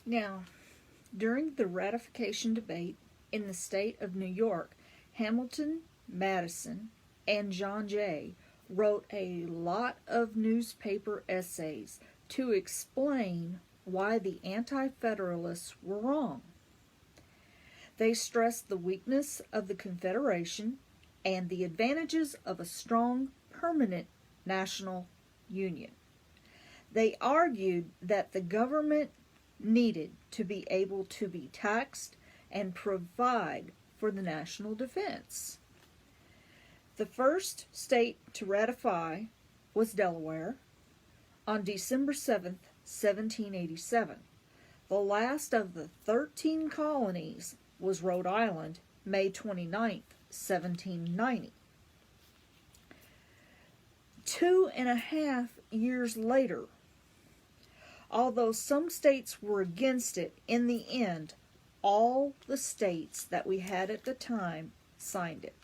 Now, during the ratification debate in the state of New York, Hamilton, Madison, and John Jay wrote a lot of newspaper essays to explain why the Anti-Federalists were wrong. They stressed the weakness of the Confederation and the advantages of a strong, permanent national union. They argued that the government needed to be able to be taxed and provide for the national defense. The first state to ratify was Delaware on December 7th, 1787. The last of the 13 colonies was Rhode Island, May 29th, 1790. 2.5 years later, although some states were against it, in the end, all the states that we had at the time signed it.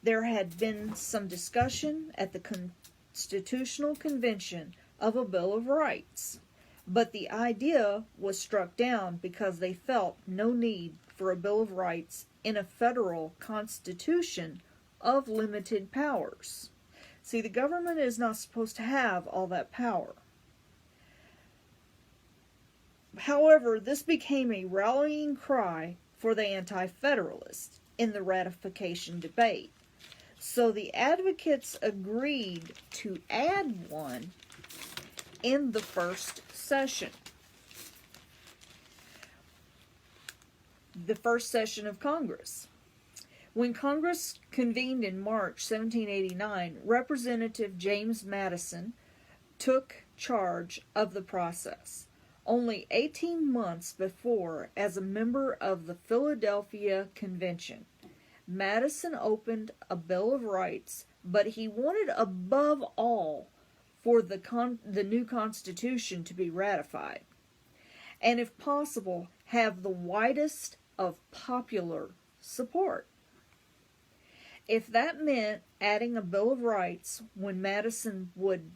There had been some discussion at the Constitutional Convention of a Bill of Rights, but the idea was struck down because they felt no need for a Bill of Rights in a federal constitution of limited powers. See, the government is not supposed to have all that power. However, this became a rallying cry for the Anti-Federalists in the ratification debate. So the advocates agreed to add one in the first session. The first session of Congress. When Congress convened in March 1789, Representative James Madison took charge of the process. Only 18 months before, as a member of the Philadelphia Convention, Madison opened a Bill of Rights, but he wanted above all for the new Constitution to be ratified, and if possible, have the widest of popular support. If that meant adding a Bill of Rights when Madison would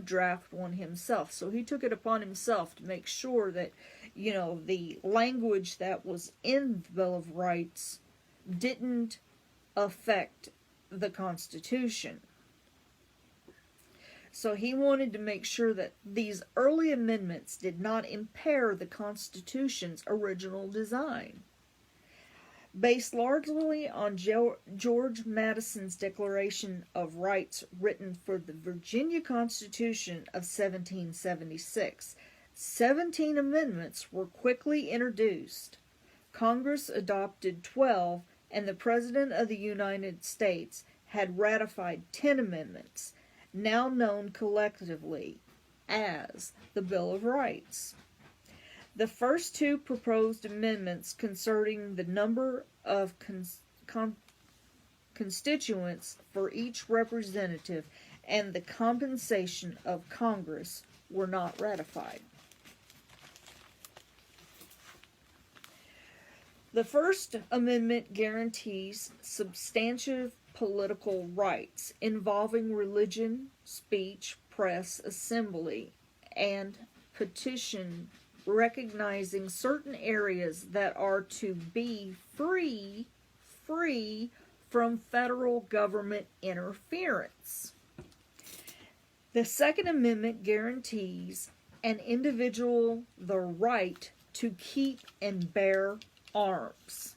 draft one himself. So he took it upon himself to make sure that, the language that was in the Bill of Rights didn't affect the Constitution. So he wanted to make sure that these early amendments did not impair the Constitution's original design. Based largely on George Madison's Declaration of Rights written for the Virginia Constitution of 1776, 17 amendments were quickly introduced. Congress adopted 12, and the President of the United States had ratified 10 amendments, now known collectively as the Bill of Rights. The first two proposed amendments concerning the number of constituents for each representative and the compensation of Congress were not ratified. The First Amendment guarantees substantive political rights involving religion, speech, press, assembly, and petition, recognizing certain areas that are to be free from federal government interference. The Second Amendment guarantees an individual the right to keep and bear arms.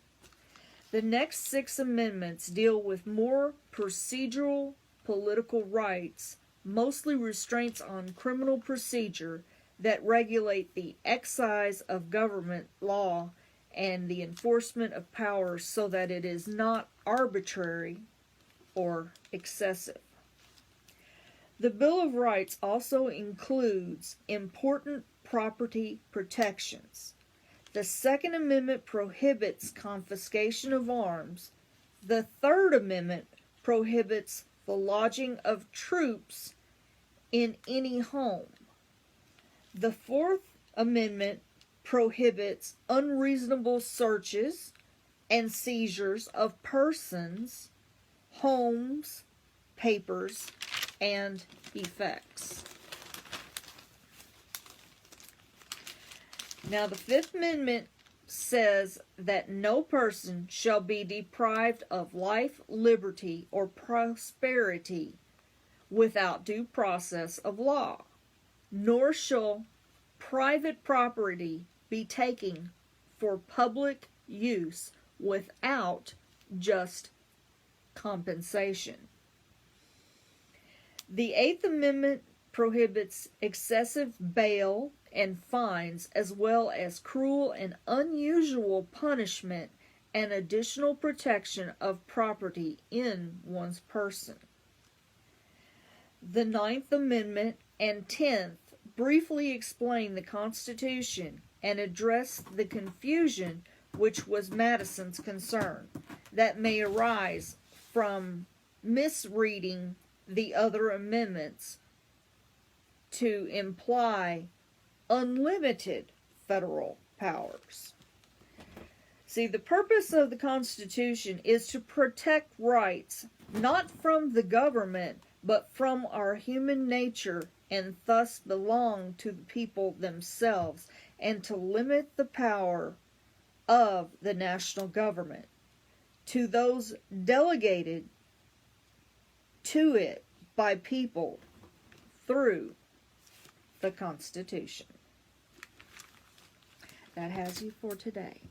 The next 6 amendments deal with more procedural political rights, mostly restraints on criminal procedure that regulate the exercise of government law and the enforcement of power so that it is not arbitrary or excessive. The Bill of Rights also includes important property protections. The Second Amendment prohibits confiscation of arms. The Third Amendment prohibits the lodging of troops in any home. The Fourth Amendment prohibits unreasonable searches and seizures of persons, homes, papers, and effects. Now, the Fifth Amendment says that no person shall be deprived of life, liberty, or prosperity without due process of law, nor shall private property be taken for public use without just compensation. The Eighth Amendment prohibits excessive bail and fines, as well as cruel and unusual punishment and additional protection of property in one's person. The Ninth Amendment and 10th briefly explain the Constitution and address the confusion which was Madison's concern that may arise from misreading the other amendments to imply unlimited federal powers. See, the purpose of the Constitution is to protect rights, not from the government, but from our human nature, and thus belong to the people themselves, and to limit the power of the national government to those delegated to it by people through the Constitution. That has you for today.